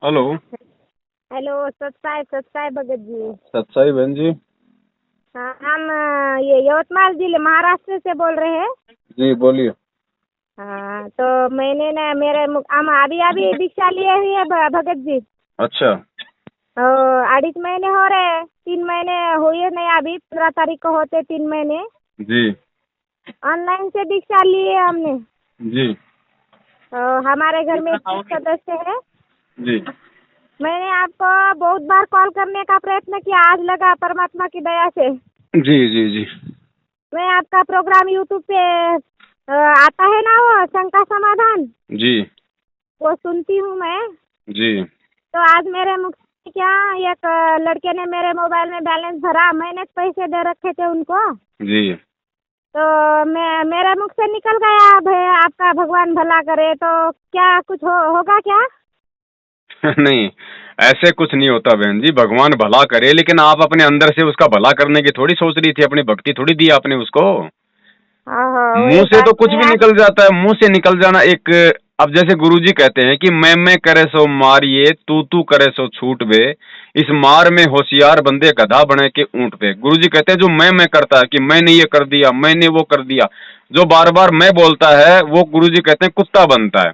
Hello. Hello, सत्साई Bhagat ji. सत्साई बहन जी। हाँ, हम ये यवतमाल जिले महाराष्ट्र से बोल रहे हैं। जी बोलिए। हाँ, तो मैंने ना हम अभी अभी दीक्षा लिए हुई है भगत जी। अच्छा। तो 2.5 महीने हो रहे हैं, 3 महीने हुए नहीं, अभी 15 तारीख को होते 3 महीने। जी ऑनलाइन से दीक्षा ली है हमने। जी तो हमारे घर में 30 सदस्य है। जी मैंने आपको बहुत बार कॉल करने का प्रयत्न किया, आज लगा परमात्मा की दया से। जी जी जी मैं आपका प्रोग्राम यूट्यूब पे आता है ना, वो शंका समाधान, जी वो सुनती हूँ मैं। जी तो आज मेरे मुख से क्या, एक लड़के ने मेरे मोबाइल में बैलेंस भरा, मैंने पैसे दे रखे थे उनको। जी तो मैं मेरे मुख से निकल गया, आपका भगवान भला करे। तो क्या कुछ होगा क्या? नहीं, ऐसे कुछ नहीं होता बहन जी। भगवान भला करे, लेकिन आप अपने अंदर से उसका भला करने की थोड़ी सोच रही थी। अपनी भक्ति थोड़ी दी आपने उसको। हाँ हाँ, मुंह वही से बात तो कुछ मैं भी आज। निकल जाता है। मुंह से निकल जाना एक, अब जैसे गुरुजी कहते हैं कि मैं करे सो मारिए, तू करे सो छूट बे, इस मार में होशियार बंदे गधा बने के ऊंट पे। गुरुजी कहते हैं जो मैं करता है कि मैंने ये कर दिया, मैंने वो कर दिया, जो बार बार मैं बोलता है वो गुरुजी कहते हैं कुत्ता बनता है।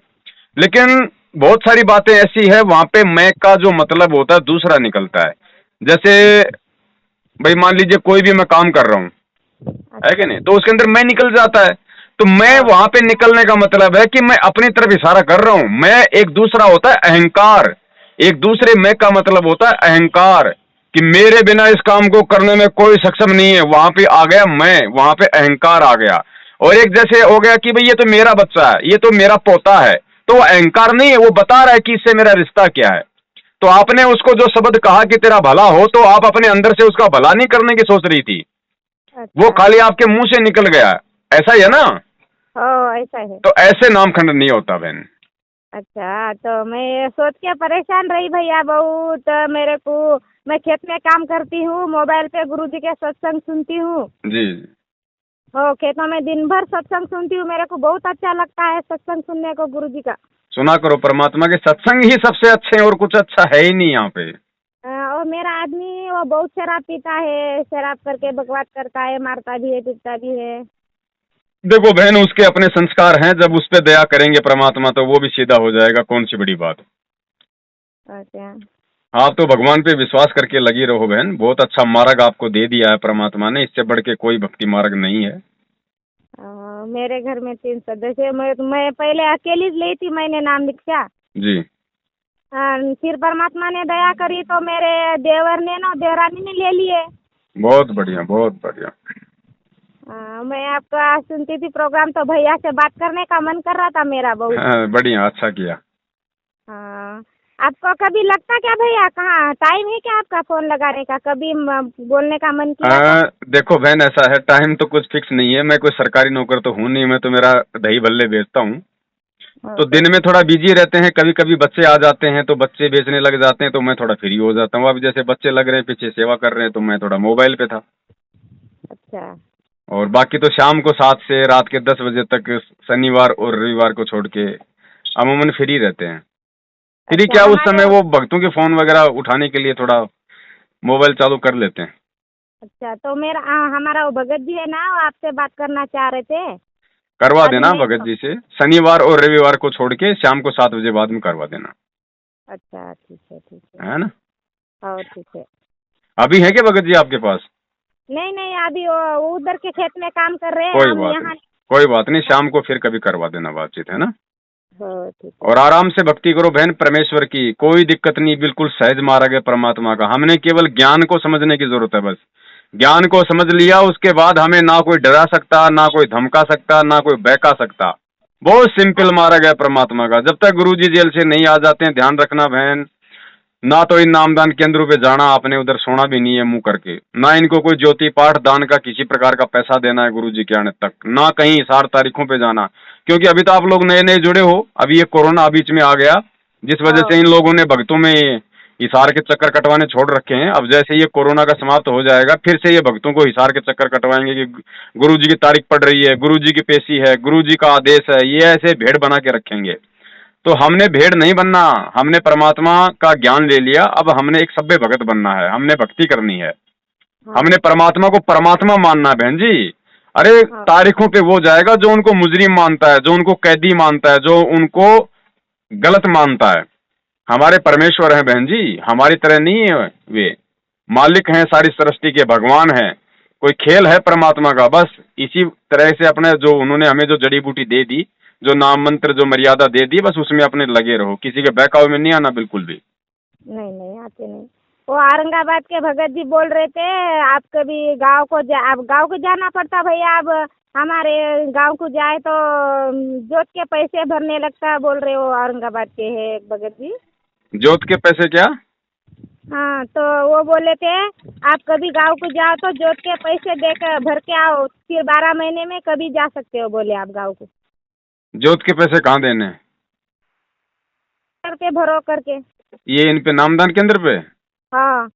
लेकिन बहुत सारी बातें ऐसी है वहां पे मैं का जो मतलब होता है दूसरा निकलता है। जैसे भाई मान लीजिए कोई भी मैं काम कर रहा हूँ, है कि अच्छा। नहीं, तो उसके अंदर मैं निकल जाता है। तो मैं हाँ। वहां पे निकलने का मतलब है कि मैं अपनी तरफ इशारा कर रहा हूं। मैं एक दूसरा होता है अहंकार, एक दूसरे मैं का मतलब होता है अहंकार, कि मेरे बिना इस काम को करने में कोई सक्षम नहीं है। वहां पे आ गया मैं, वहां पे अहंकार आ गया। और एक जैसे हो गया कि भाई ये तो मेरा बच्चा है, ये तो मेरा पोता है, तो वो अहंकार नहीं है, वो बता रहा है कि इससे मेरा रिश्ता क्या है। तो आपने उसको जो शब्द कहा कि तेरा भला हो, तो आप अपने अंदर से उसका भला नहीं करने की सोच रही थी, वो अच्छा। खाली आपके मुंह से निकल गया। ऐसा ही है ना। ऐसा है। तो ऐसे नामखंड नहीं होता बहन। अच्छा, तो मैं सोच के परेशान रही भैया बहुत मेरे को। मैं खेत में काम करती हूँ, मोबाइल पे गुरुजी के सत्संग सुनती हूँ। जी खेतों में दिन भर सत्संग सुनती हूँ, मेरे को बहुत अच्छा लगता है सत्संग सुनने को गुरुजी का। सुना करो, परमात्मा के सत्संग ही सबसे अच्छे हैं और कुछ अच्छा है ही नहीं यहाँ पे। और मेरा आदमी वो बहुत शराब पीता है, शराब करके बकवास करता है, मारता भी है, पीटता भी है। देखो बहन, उसके अपने संस्कार हैं, जब उस पे दया करेंगे परमात्मा तो वो भी सीधा हो जाएगा। कौन सी बड़ी बात। अच्छा। आप तो भगवान पे विश्वास करके लगी रहो बहन। बहुत अच्छा मार्ग आपको दे दिया है परमात्मा ने, इससे बढ़ के कोई भक्ति मार्ग नहीं है। मेरे घर में 3 सदस्य, मैं पहले अकेली ली थी, मैंने नाम दीक्षा। जी फिर परमात्मा ने दया करी तो मेरे देवर ने ना, देवरानी ने ले लिए। बहुत बढ़िया, बहुत बढ़िया। मैं आपका सुनती थी प्रोग्राम, तो भैया से बात करने का मन कर रहा था मेरा बहुत। हाँ, बढ़िया, अच्छा किया। हाँ। आपको कभी लगता क्या भैया, कहाँ टाइम है क्या आपका फोन लगाने का? कभी बोलने का मन किया था? देखो बहन, ऐसा है, टाइम तो कुछ फिक्स नहीं है। मैं कोई सरकारी नौकर तो हूँ नहीं, मैं तो मेरा दही भल्ले बेचता हूँ। तो ओके। दिन में थोड़ा बिजी रहते हैं, कभी कभी बच्चे आ जाते हैं तो बच्चे बेचने लग जाते हैं, तो मैं थोड़ा फ्री हो जाता हूँ। अब जैसे बच्चे लग रहे हैं पीछे सेवा कर रहे हैं, तो मैं थोड़ा मोबाइल पे था। अच्छा। और बाकी तो शाम को 7 से रात के 10 बजे तक, शनिवार और रविवार को छोड़ के अमूमन फ्री रहते हैं। फ्री अच्छा। क्या, उस हमारे समय वो भक्तों के फोन वगैरह उठाने के लिए थोड़ा मोबाइल चालू कर लेते हैं। अच्छा, तो हमारा वो भगत जी है ना, वो आपसे बात करना चाह रहे थे। करवा अभी देना मैं। भगत जी से, शनिवार और रविवार को छोड़ के शाम को 7 बजे बाद में करवा देना। अच्छा, ठीक है, ठीक है। है ना। और ठीक है। अभी है क्या भगत जी आपके पास? नहीं नहीं, अभी वो उधर के खेत में काम कर रहे हैं, कोई हम बात नहीं, यहाँ। कोई बात नहीं, शाम को फिर कभी करवा देना बातचीत, है ना। हाँ, ठीक है। और आराम से भक्ति करो बहन, परमेश्वर की कोई दिक्कत नहीं, बिल्कुल सहज मार्ग है परमात्मा का। हमने केवल ज्ञान को समझने की जरूरत है, बस। ज्ञान को समझ लिया, उसके बाद हमें ना कोई डरा सकता, ना कोई धमका सकता, ना कोई बहका सकता। बहुत सिंपल मार्ग है परमात्मा का। जब तक गुरुजी जेल से नहीं आ जाते हैं, ध्यान रखना बहन, ना तो इन नामदान केंद्रों पे जाना आपने, उधर सोना भी नहीं है मुंह करके, ना इनको कोई ज्योति पाठ दान का किसी प्रकार का पैसा देना है गुरुजी के आने तक, ना कहीं इशार तारीखों पे जाना। क्योंकि अभी तो आप लोग नए नए जुड़े हो, अभी ये कोरोना बीच में आ गया, जिस वजह हाँ। से इन लोगों ने भक्तों में हिसार के चक्कर कटवाने छोड़ रखे हैं। अब जैसे ये कोरोना का समाप्त हो जाएगा, फिर से ये भक्तों को हिसार के चक्कर कटवाएंगे कि गुरुजी की तारीख पड़ रही है, गुरुजी की पेशी है, गुरुजी का आदेश है, ये ऐसे भेड़ बना के रखेंगे। तो हमने भेड़ नहीं बनना, हमने परमात्मा का ज्ञान ले लिया, अब हमने एक सभ्य भगत बनना है, हमने भक्ति करनी है, हमने परमात्मा को परमात्मा मानना है बहन जी। अरे तारीखों पे वो जाएगा जो उनको मुजरिम मानता है, जो उनको कैदी मानता है, जो उनको गलत मानता है। हमारे परमेश्वर हैं बहन जी, हमारी तरह नहीं है, वे मालिक हैं, सारी सृष्टि के भगवान हैं। कोई खेल है परमात्मा का, बस इसी तरह से अपने जो उन्होंने हमें जो जड़ी बूटी दे दी, जो नाम मंत्र, जो मर्यादा दे दी, बस उसमें अपने लगे रहो, किसी के बहकावे में नहीं आना बिल्कुल भी। नहीं नहीं आते नहीं। वो औरंगाबाद के भगत जी बोल रहे थे आप कभी गांव को आप गांव को जाना पड़ता भैया, अब हमारे गांव को जाए तो जोत के पैसे भरने लगता, बोल रहे हो औरंगाबाद के है एक भगत जी। जोत के पैसे क्या? हाँ तो वो बोले थे आप कभी गांव को जाओ तो जोत के पैसे देकर भर के आओ, फिर 12 महीने में कभी जा सकते हो, बोले आप गांव को। जोत के पैसे कहाँ देने हैं? करके भरो करके। ये इन पे नामदान केंद्र पे? हाँ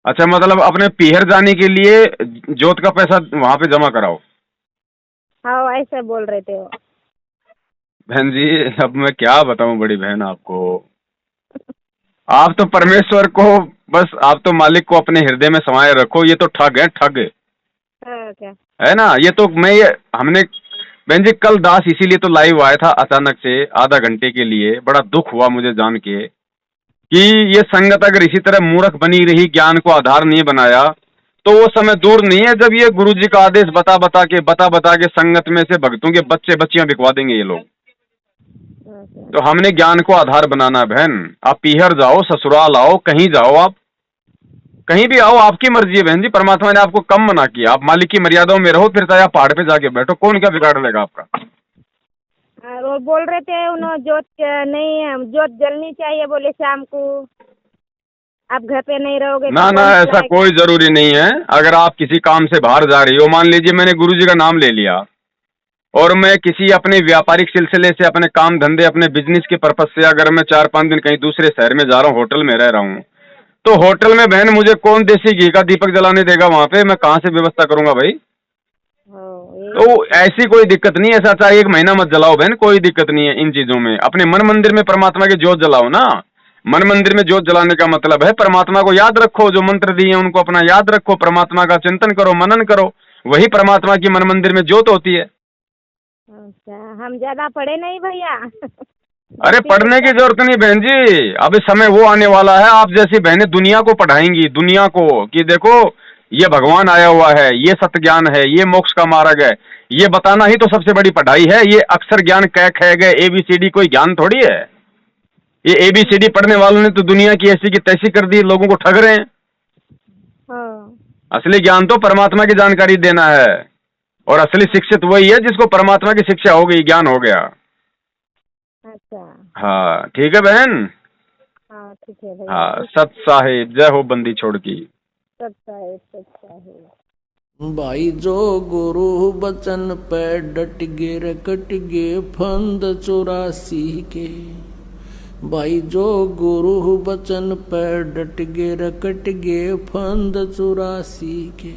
अच्छा, मतलब अपने पीहर जाने के लिए जोत का पैसा वहां पे जमा कराओ? हाँ ऐसे बोल रहे थे वो। बहन जी अब मैं क्या बताऊं बड़ी बहन आपको, आप तो परमेश्वर को, बस आप तो मालिक को अपने हृदय में समाये रखो। ये तो ठग है, ठग क्या है ना। ये तो हमने बहन जी कल दास इसीलिए तो लाइव आया था अचानक से आधा घंटे के लिए। बड़ा दुख हुआ मुझे जान के कि ये संगत अगर इसी तरह मूर्ख बनी रही, ज्ञान को आधार नहीं बनाया, तो वो समय दूर नहीं है जब ये गुरु जी का आदेश बता बता के संगत में से भक्तों के बच्चे बच्चियां बिकवा देंगे ये लोग। तो हमने ज्ञान को आधार बनाना है बहन। आप पीहर जाओ, ससुराल आओ, कहीं जाओ, आप कहीं भी आओ, आपकी मर्जी है बहन जी। परमात्मा ने आपको कम मना किया, आप मालिक की मर्यादाओं में रहो, फिर चाहे आप पहाड़ पे जाके बैठो, कौन क्या बिगाड़ लेगा आपका। वो बोल रहे थे उन्होंने जोत नहीं, जोत जलनी चाहिए बोले शाम को, आप घर पे नहीं रहोगे ना ना, ऐसा कोई जरूरी नहीं है। अगर आप किसी काम से बाहर जा रही हो, मान लीजिए मैंने गुरु जी का नाम ले लिया और मैं किसी अपने व्यापारिक सिलसिले से, अपने काम धंधे, अपने बिजनेस के पर्पज से अगर मैं 4-5 दिन कहीं दूसरे शहर में जा रहा हूँ, होटल में रह रहा हूँ, तो होटल में बहन मुझे कौन देसी घी का दीपक जलाने देगा वहां पे? मैं कहाँ से व्यवस्था करूंगा भाई? तो ऐसी कोई दिक्कत नहीं है। ऐसा चाहे 1 महीना मत जलाओ बहन, कोई दिक्कत नहीं है इन चीजों में। अपने मन मंदिर में परमात्मा की ज्योत जलाओ ना। मन मंदिर में ज्योत जलाने का मतलब है परमात्मा को याद रखो, जो मंत्र दिए हैं उनको अपना याद रखो, परमात्मा का चिंतन करो, मनन करो, वही परमात्मा की मन मंदिर में ज्योत होती है। अच्छा, हम ज्यादा पढ़े नहीं भैया। अरे पढ़ने की जरूरत नहीं बहन जी, अभी समय वो आने वाला है आप जैसी बहनें दुनिया को पढ़ाएंगी, दुनिया को, कि देखो ये भगवान आया हुआ है, ये सत्य ज्ञान है, ये मोक्ष का मार्ग है। ये बताना ही तो सबसे बड़ी पढ़ाई है। ये अक्षर ज्ञान कै ख ग ABCD कोई ज्ञान थोड़ी है। ये ABCD पढ़ने वालों ने तो दुनिया की ऐसी की तैसी कर दी, लोगों को ठग रहे हैं। असली ज्ञान तो परमात्मा की जानकारी देना है, और असली शिक्षित वही है जिसको परमात्मा की शिक्षा हो गई, ज्ञान हो गया। अच्छा हाँ ठीक है बहन। हाँ ठीक है भैया। हाँ, सत साहिब, जय हो बंदी छोड़ की। सत साहिब, सत साहिब। भाई जो गुरु बचन पे डट गे रकट गे फंद 84 के। भाई जो गुरु बचन पे डट गे रकट गे फंद 84 के।